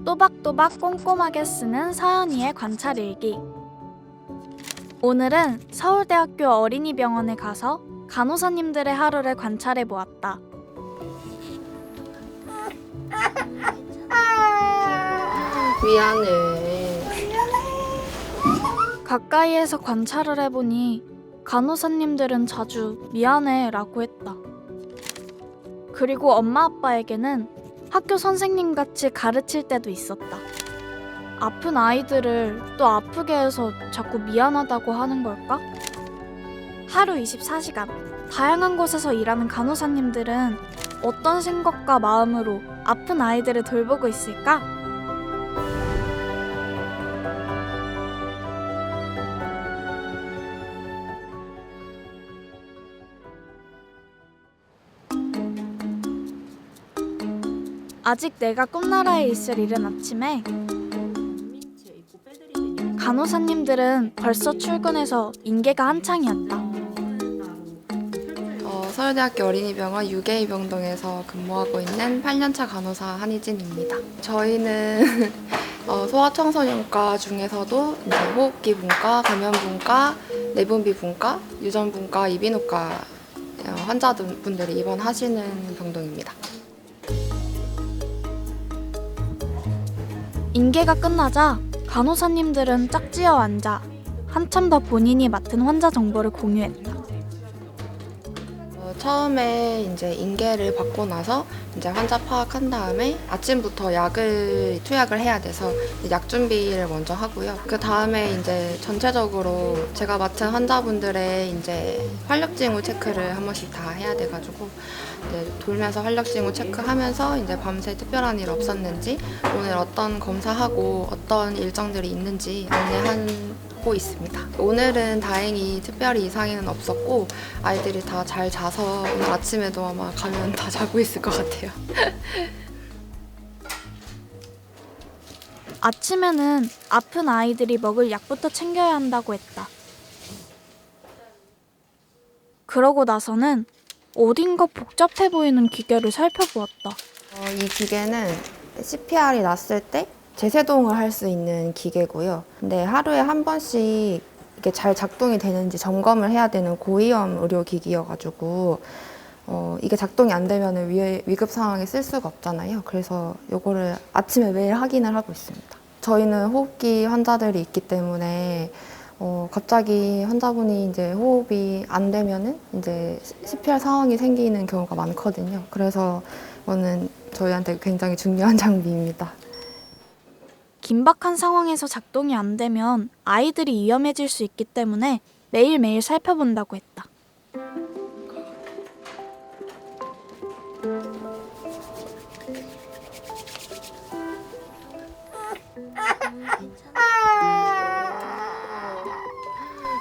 또박또박 꼼꼼하게 쓰는 서연이의 관찰일기. 오늘은 서울대학교 어린이병원에 가서 간호사님들의 하루를 관찰해 보았다. 미안해. 가까이에서 관찰을 해보니 간호사님들은 자주 미안해 라고 했다. 그리고 엄마 아빠에게는 학교 선생님같이 가르칠 때도 있었다. 아픈 아이들을 또 아프게 해서 자꾸 미안하다고 하는 걸까? 하루 24시간 다양한 곳에서 일하는 간호사님들은 어떤 생각과 마음으로 아픈 아이들을 돌보고 있을까? 아직 내가 꿈나라에 있을 이른 아침에 간호사님들은 벌써 출근해서 인계가 한창이었다. 서울대학교 어린이병원 유계이병동에서 근무하고 있는 8년차 간호사 한희진입니다. 저희는 소아청소년과 중에서도 이제 호흡기분과, 감염분과, 내분비분과, 유전분과, 이비인후과 환자분들이 입원하시는 병동입니다. 인계가 끝나자 간호사님들은 짝지어 앉아 한참 더 본인이 맡은 환자 정보를 공유했다. 처음에 이제 인계를 받고 나서 이제 환자 파악한 다음에 아침부터 약을 투약을 해야 돼서 약 준비를 먼저 하고요. 그 다음에 이제 전체적으로 제가 맡은 환자분들의 이제 활력징후 체크를 한 번씩 다 해야 돼가지고 이제 돌면서 활력징후 체크하면서 이제 밤새 특별한 일 없었는지 오늘 어떤 검사하고 어떤 일정들이 있는지 안내하고 있습니다. 오늘은 다행히 특별히 이상은 없었고 아이들이 다 잘 자서 오늘 아침에도 아마 가면 다 자고 있을 것 같아요. 아침에는 아픈 아이들이 먹을 약부터 챙겨야 한다고 했다. 그러고 나서는 어딘가 복잡해 보이는 기계를 살펴보았다. 이 기계는 CPR이 났을 때 제세동을 할 수 있는 기계고요. 근데 하루에 한 번씩 이게 잘 작동이 되는지 점검을 해야 되는 고위험 의료기기여가지고 이게 작동이 안 되면 위급 상황에 쓸 수가 없잖아요. 그래서 이거를 아침에 매일 확인을 하고 있습니다. 저희는 호흡기 환자들이 있기 때문에 갑자기 환자분이 이제 호흡이 안 되면은 이제 CPR 상황이 생기는 경우가 많거든요. 그래서 이거는 저희한테 굉장히 중요한 장비입니다. 긴박한 상황에서 작동이 안 되면 아이들이 위험해질 수 있기 때문에 매일매일 살펴본다고 했다.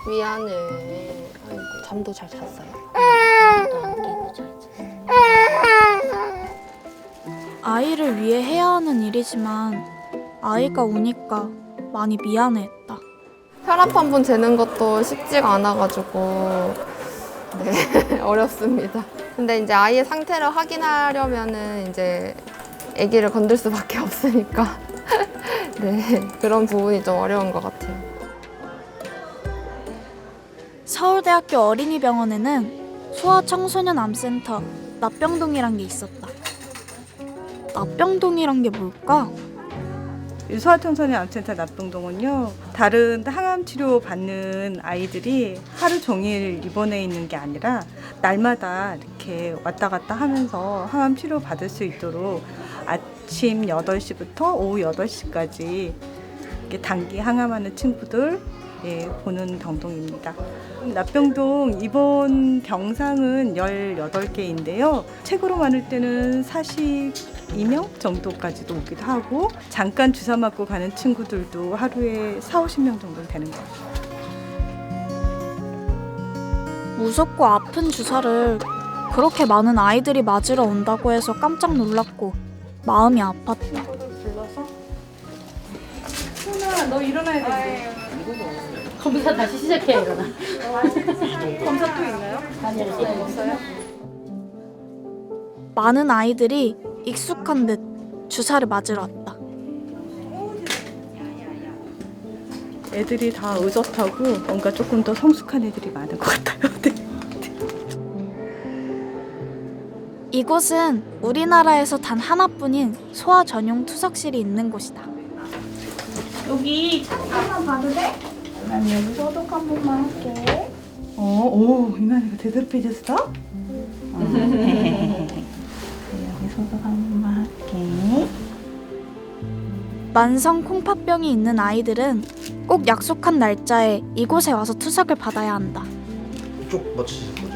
미안해. 아이고, 잠도 잘 잤어요. 아이를 위해 해야 하는 일이지만 아이가 우니까 많이 미안해했다. 혈압 한 번 재는 것도 쉽지가 않아가지고 네 어렵습니다. 근데 이제 아이의 상태를 확인하려면은 이제 아기를 건들 수밖에 없으니까 네 그런 부분이 좀 어려운 것 같아요. 서울대학교 어린이병원에는 소아청소년암센터 납병동이란 게 있었다. 납병동이란 게 뭘까? 소아청소년암센터 납병동은요, 다른 항암 치료 받는 아이들이 하루 종일 입원해 있는 게 아니라 날마다 이렇게 왔다 갔다 하면서 항암 치료 받을 수 있도록 아침 8시부터 오후 8시까지 이렇게 단기 항암하는 친구들 보는 병동입니다. 납병동 입원 병상은 18개인데요. 최고로 많을 때는 42명 정도까지도 오기도 하고 잠깐 주사 맞고 가는 친구들도 하루에 40-50명 정도 되는 것 같아요. 무섭고 아픈 주사를 그렇게 많은 아이들이 맞으러 온다고 해서 깜짝 놀랐고 마음이 아팠다. 불러서 순아 너 일어나야 돼. 검사 다시 시작해야 일어나. 검사 또 있나요? 아니요. 없어요? 많은 아이들이 익숙한 듯 주사를 맞으러 왔다. 애들이 다 의젓하고 뭔가 조금 더 성숙한 애들이 많은 것 같아요. 네. 이곳은 우리나라에서 단 하나뿐인 소아 전용 투석실이 있는 곳이다. 여기 잠깐만 봐도 돼? 난 여기 소독 한 번만 할게. 오, 이만이가 제대로 빼졌어? 여기 소독 한 번만 할게. 만성 콩팥병이 있는 아이들은 꼭 약속한 날짜에 이곳에 와서 투석을 받아야 한다. 이쪽 맞추실 거죠?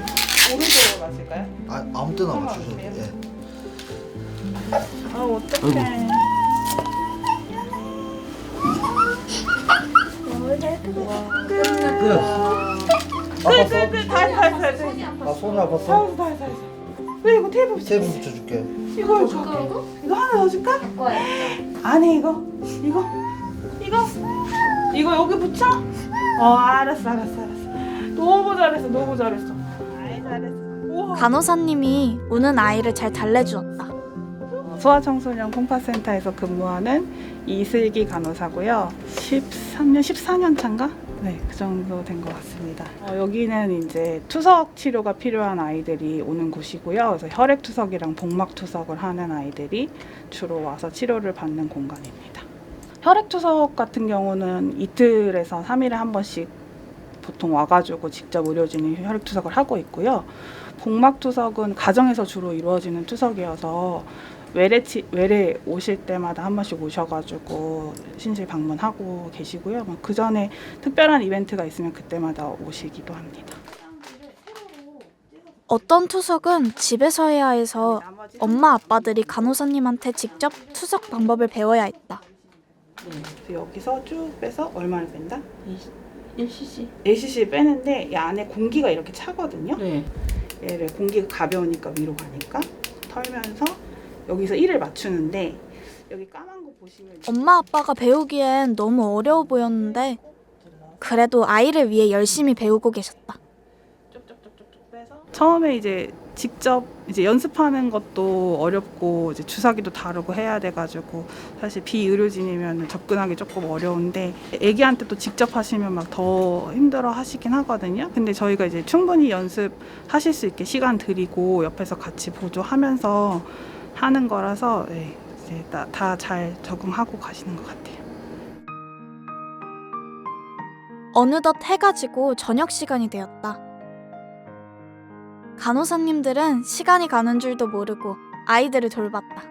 오른쪽으로 마실까요? 아무 때나 맞추셔도 돼요. 예. 아, 어떡해. 아, 손이 아팠어? 왜 이거 테이프 붙여? 테이프 붙여줄게. 이거 하나 넣어줄까? 안에 이거 여기 붙여? 알았어. 너무 잘했어. 아이, 잘했어. 우와. 간호사님이 우는 아이를 잘 달래주었다. 소아청소년 콩팥센터에서 근무하는 이슬기 간호사고요. 14년 차인가? 네, 그 정도 된 것 같습니다. 여기는 이제 투석 치료가 필요한 아이들이 오는 곳이고요. 그래서 혈액 투석이랑 복막 투석을 하는 아이들이 주로 와서 치료를 받는 공간입니다. 혈액 투석 같은 경우는 이틀에서 3일에 한 번씩 보통 와가지고 직접 의료진이 혈액 투석을 하고 있고요. 복막 투석은 가정에서 주로 이루어지는 투석이어서 외래 오실 때마다 한 번씩 오셔가지고 신실 방문하고 계시고요. 그 전에 특별한 이벤트가 있으면 그때마다 오시기도 합니다. 어떤 투석은 집에서 해야 해서 엄마 아빠들이 간호사님한테 직접 투석 방법을 배워야 했다. 그래서 여기서 쭉 빼서 얼마를 뺀다? 1cc. 1cc 빼는데 이 안에 공기가 이렇게 차거든요. 네. 얘를 공기가 가벼우니까 위로 가니까 털면서 여기서 1을 맞추는데 여기 까만 거 보시면 엄마 아빠가 배우기엔 너무 어려워 보였는데 그래도 아이를 위해 열심히 배우고 계셨다. 쭉쭉쭉쭉 빼서 처음에 이제 직접 이제 연습하는 것도 어렵고 이제 주사기도 다르고 해야 돼가지고 사실 비의료진이면 접근하기 조금 어려운데 애기한테 또 직접 하시면 막 더 힘들어 하시긴 하거든요. 근데 저희가 이제 충분히 연습하실 수 있게 시간 드리고 옆에서 같이 보조하면서 하는 거라서 네, 이제 다 잘 적응하고 가시는 것 같아요. 어느덧 해가 지고 저녁 시간이 되었다. 간호사님들은 시간이 가는 줄도 모르고 아이들을 돌봤다.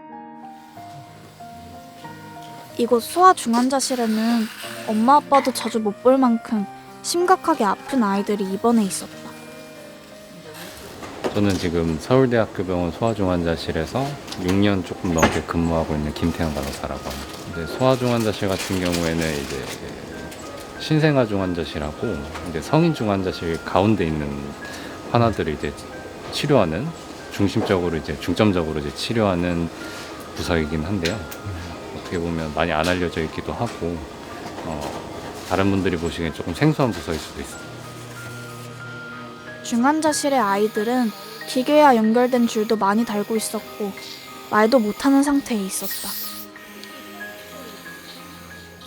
이곳 소아중환자실에는 엄마 아빠도 자주 못 볼 만큼 심각하게 아픈 아이들이 입원해 있었다. 저는 지금 서울대학교병원 소아중환자실에서 6년 조금 넘게 근무하고 있는 김태형 간호사라고 합니다. 이제 소아중환자실 같은 경우에는 이제 신생아 중환자실하고 이제 성인 중환자실 가운데 있는 환아들을 이제 치료하는 중점적으로 이제 치료하는 부서이긴 한데요. 어떻게 보면 많이 안 알려져 있기도 하고 다른 분들이 보시기엔 조금 생소한 부서일 수도 있습니다. 중환자실의 아이들은 기계와 연결된 줄도 많이 달고 있었고 말도 못하는 상태에 있었다.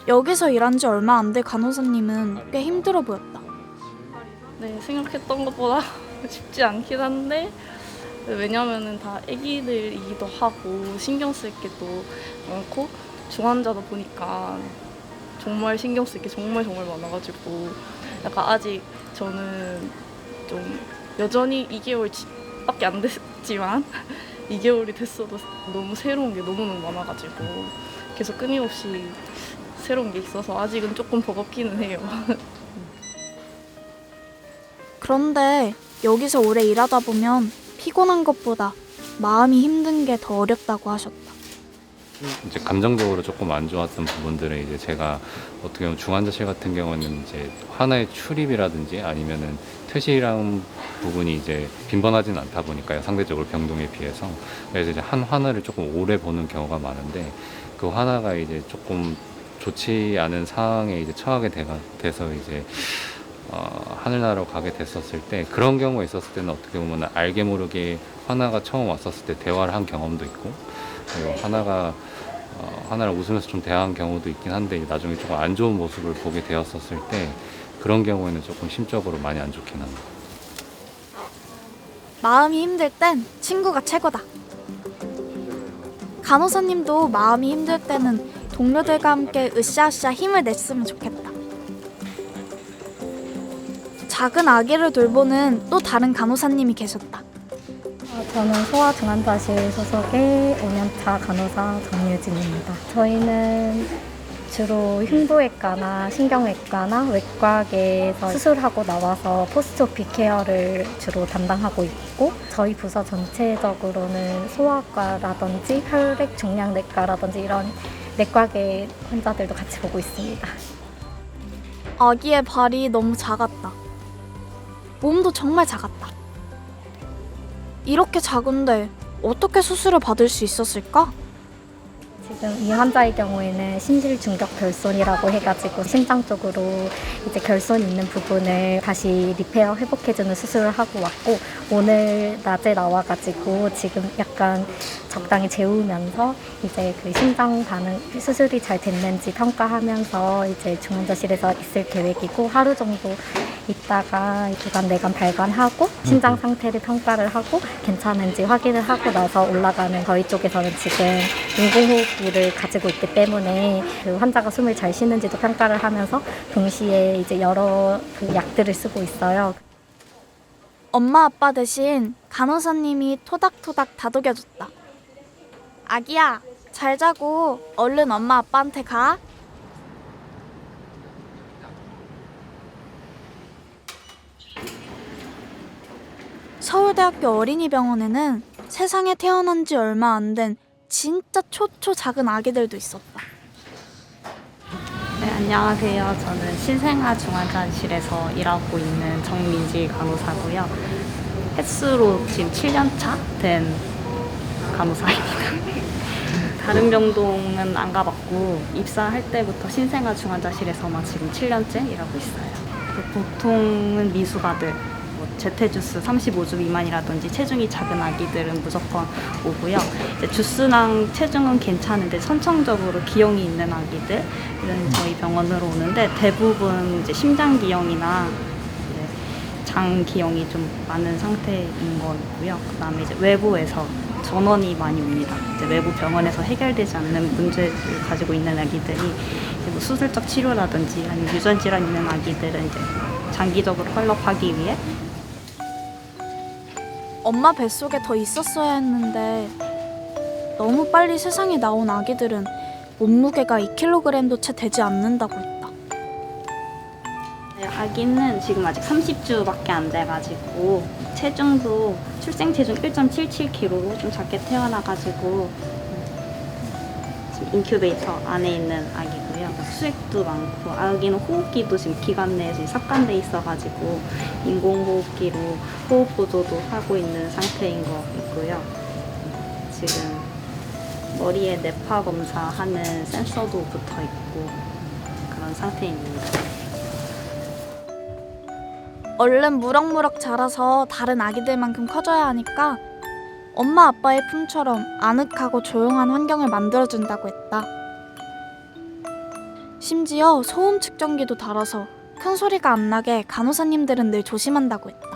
여기서 일한 지 얼마 안 된 간호사님은 꽤 힘들어 보였다. 네, 생각했던 것보다 쉽지 않긴 한데 왜냐면은 다 애기들이기도 하고 신경 쓸 게 또 많고 중환자다 보니까 정말 신경 쓸 게 정말 많아가지고 약간 아직 저는 좀 여전히 2개월밖에 안 됐지만 2개월이 됐어도 너무 새로운 게 너무너무 많아가지고 계속 끊임없이 새로운 게 있어서 아직은 조금 버겁기는 해요. 그런데 여기서 오래 일하다 보면 피곤한 것보다 마음이 힘든 게 더 어렵다고 하셨다. 이제 감정적으로 조금 안 좋았던 부분들은 이제 제가 어떻게 보면 중환자실 같은 경우는 이제 환아의 출입이라든지 아니면은 퇴실이라는 부분이 이제 빈번하진 않다 보니까요. 상대적으로 병동에 비해서. 그래서 이제 한 환아를 조금 오래 보는 경우가 많은데 그 환아가 이제 조금 좋지 않은 상황에 이제 처하게 돼서 이제 하늘나라로 가게 됐었을 때 그런 경우가 있었을 때는 어떻게 보면 알게 모르게 환아가 처음 왔었을 때 대화를 한 경험도 있고 그리고 환아가 하나를 웃으면서 좀 대한 경우도 있긴 한데 나중에 조금 안 좋은 모습을 보게 되었었을 때 그런 경우에는 조금 심적으로 많이 안 좋긴 합니다. 마음이 힘들 땐 친구가 최고다. 간호사님도 마음이 힘들 때는 동료들과 함께 으쌰으쌰 힘을 냈으면 좋겠다. 작은 아기를 돌보는 또 다른 간호사님이 계셨다. 저는 소아중환자실 소속의 5년차 간호사 정유진입니다. 저희는 주로 흉부외과나 신경외과나 외과계에서 수술하고 나와서 포스트오피 케어를 주로 담당하고 있고 저희 부서 전체적으로는 소아과라든지 혈액종양내과라든지 이런 내과계 환자들도 같이 보고 있습니다. 아기의 발이 너무 작았다. 몸도 정말 작았다. 이렇게 작은데 어떻게 수술을 받을 수 있었을까? 지금 이 환자의 경우에는 심실중격 결손이라고 해가지고 심장 쪽으로 이제 결손이 있는 부분을 다시 리페어 회복해주는 수술을 하고 왔고 오늘 낮에 나와가지고 지금 약간 적당히 재우면서 이제 그 심장 반응 수술이 잘 됐는지 평가하면서 이제 중환자실에서 있을 계획이고 하루 정도 있다가 주간 내간 발관하고 심장 상태를 평가를 하고 괜찮은지 확인을 하고 나서 올라가는 저희 쪽에서는 지금 인공호흡기를 가지고 있기 때문에 그 환자가 숨을 잘 쉬는지도 평가를 하면서 동시에 이제 여러 그 약들을 쓰고 있어요. 엄마 아빠 대신 간호사님이 토닥토닥 다독여줬다. 아기야, 잘 자고 얼른 엄마 아빠한테 가. 서울대학교 어린이병원에는 세상에 태어난 지 얼마 안 된 진짜 초초 작은 아기들도 있었다. 네, 안녕하세요. 저는 신생아 중환자실에서 일하고 있는 정민지 간호사고요. 횟수로 지금 7년차 된 간호사입니다. 다른 병동은 안 가봤고 입사할 때부터 신생아 중환자실에서만 지금 7년째 일하고 있어요. 보통은 미숙아들, 제태주스 35주 미만이라든지 체중이 작은 아기들은 무조건 오고요. 이제 주스랑 체중은 괜찮은데 선천적으로 기형이 있는 아기들은 저희 병원으로 오는데 대부분 이제 심장 기형이나 장 기형이 좀 많은 상태인 거고요. 그다음에 이제 외부에서 전원이 많이 옵니다. 이제 외부 병원에서 해결되지 않는 문제를 가지고 있는 아기들이 이제 뭐 수술적 치료라든지 아니면 유전 질환 있는 아기들은 이제 장기적으로 펄럭하기 위해 엄마 뱃속에 더 있었어야 했는데 너무 빨리 세상에 나온 아기들은 몸무게가 2kg도 채 되지 않는다고 했다. 아기는 지금 아직 30주밖에 안 돼가지고 체중도 출생 체중 1.77kg로 좀 작게 태어나가지고 지금 인큐베이터 안에 있는 아기고요. 수액도 많고 아기는 호흡기도 지금 기관 내에서 삽관돼 있어가지고 인공호흡기로 호흡 보조도 하고 있는 상태인 거 있고요. 지금 머리에 뇌파 검사하는 센서도 붙어 있고 그런 상태입니다. 얼른 무럭무럭 자라서 다른 아기들만큼 커져야 하니까 엄마 아빠의 품처럼 아늑하고 조용한 환경을 만들어준다고 했다. 심지어 소음 측정기도 달아서 큰 소리가 안 나게 간호사님들은 늘 조심한다고 했다.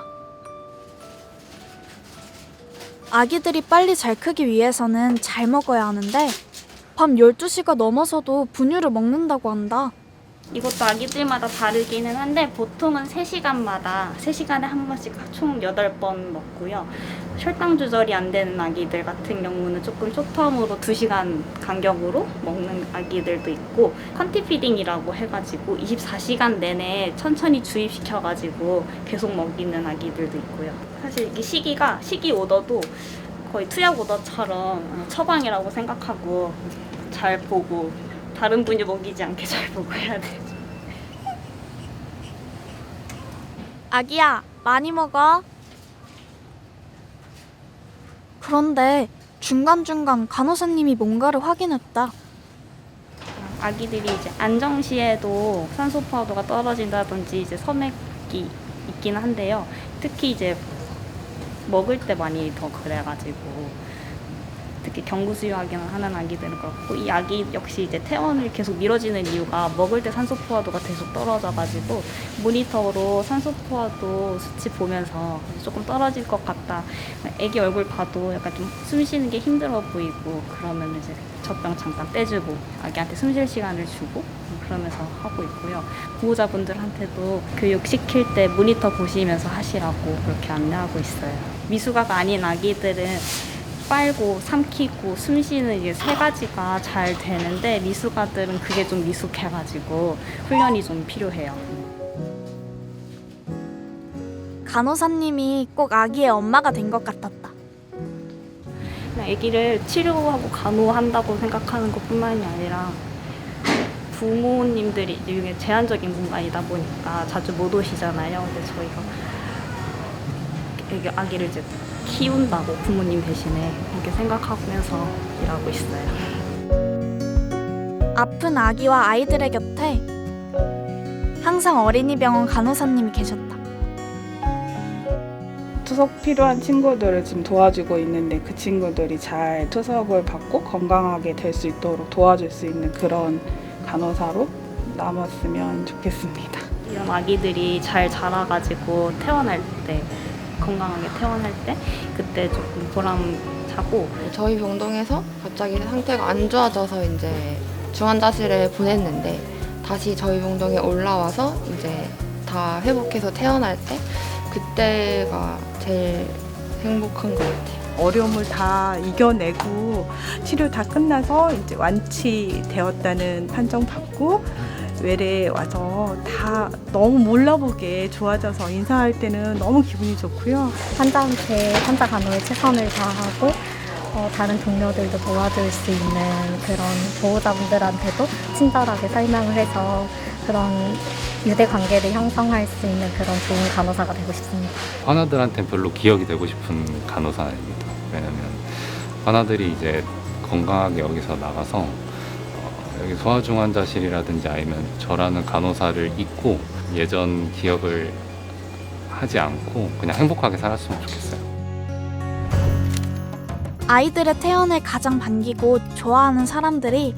아기들이 빨리 잘 크기 위해서는 잘 먹어야 하는데 밤 12시가 넘어서도 분유를 먹는다고 한다. 이것도 아기들마다 다르기는 한데 보통은 3시간마다 3시간에 한 번씩 총 8번 먹고요. 혈당 조절이 안 되는 아기들 같은 경우는 조금 쇼텀으로 2시간 간격으로 먹는 아기들도 있고 컨티피딩이라고 해가지고 24시간 내내 천천히 주입시켜가지고 계속 먹이는 아기들도 있고요. 사실 이 식이 오더도 거의 투약 오더처럼 처방이라고 생각하고 잘 보고 다른 분이 먹이지 않게 잘 보고 해야 되죠. 아기야, 많이 먹어. 그런데 중간중간 간호사님이 뭔가를 확인했다. 아기들이 이제 안정시에도 산소 포화도가 떨어진다든지 이제 섬액이 있긴 한데요. 특히 이제 먹을 때 많이 더 그래가지고 이렇게 경구수유하기는 하는 아기들은 그렇고 이 아기 역시 이제 퇴원을 계속 미뤄지는 이유가 먹을 때 산소 포화도가 계속 떨어져가지고 모니터로 산소 포화도 수치 보면서 조금 떨어질 것 같다. 아기 얼굴 봐도 약간 좀 숨 쉬는 게 힘들어 보이고 그러면 이제 젖병 잠깐 빼주고 아기한테 숨 쉴 시간을 주고 그러면서 하고 있고요. 보호자분들한테도 교육시킬 때 모니터 보시면서 하시라고 그렇게 안내하고 있어요. 미숙아가 아닌 아기들은 빨고 삼키고 숨 쉬는 이게 세 가지가 잘 되는데 미숙아들은 그게 좀 미숙해가지고 훈련이 좀 필요해요. 간호사님이 꼭 아기의 엄마가 된 것 같았다. 그냥 아기를 치료하고 간호한다고 생각하는 것뿐만이 아니라 부모님들이 이게 제한적인 공간이다 보니까 자주 못 오시잖아요. 근데 저희가 아기를 이제 키운다고 부모님 대신에 이렇게 생각하면서 일하고 있어요. 아픈 아기와 아이들의 곁에 항상 어린이병원 간호사님이 계셨다. 투석 필요한 친구들을 지금 도와주고 있는데 그 친구들이 잘 투석을 받고 건강하게 될 수 있도록 도와줄 수 있는 그런 간호사로 남았으면 좋겠습니다. 이런 아기들이 잘 자라가지고 퇴원할 때 건강하게 퇴원할 때 그때 조금 보람차고 저희 병동에서 갑자기 상태가 안 좋아져서 이제 중환자실에 보냈는데 다시 저희 병동에 올라와서 이제 다 회복해서 퇴원할 때 그때가 제일 행복한 것 같아요. 어려움을 다 이겨내고 치료 다 끝나서 이제 완치되었다는 판정 받고 외래에 와서 다 너무 몰라보게 좋아져서 인사할 때는 너무 기분이 좋고요. 환자한테 환자 간호에 최선을 다하고 다른 동료들도 도와줄 수 있는 그런 보호자분들한테도 친절하게 설명을 해서 그런 유대 관계를 형성할 수 있는 그런 좋은 간호사가 되고 싶습니다. 환아들한테는 별로 기억이 되고 싶은 간호사입니다. 왜냐면 환아들이 이제 건강하게 여기서 나가서 여기 소아중환자실이라든지 아니면 저라는 간호사를 잊고 예전 기억을 하지 않고 그냥 행복하게 살았으면 좋겠어요. 아이들의 퇴원을 가장 반기고 좋아하는 사람들이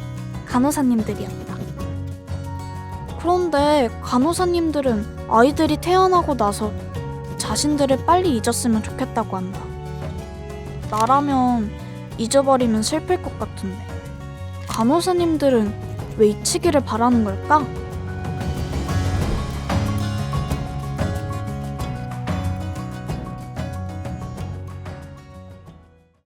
간호사님들이었다. 그런데 간호사님들은 아이들이 퇴원하고 나서 자신들을 빨리 잊었으면 좋겠다고 한다. 나라면 잊어버리면 슬플 것 같은데 간호사님들은 왜 잊히기를 바라는 걸까?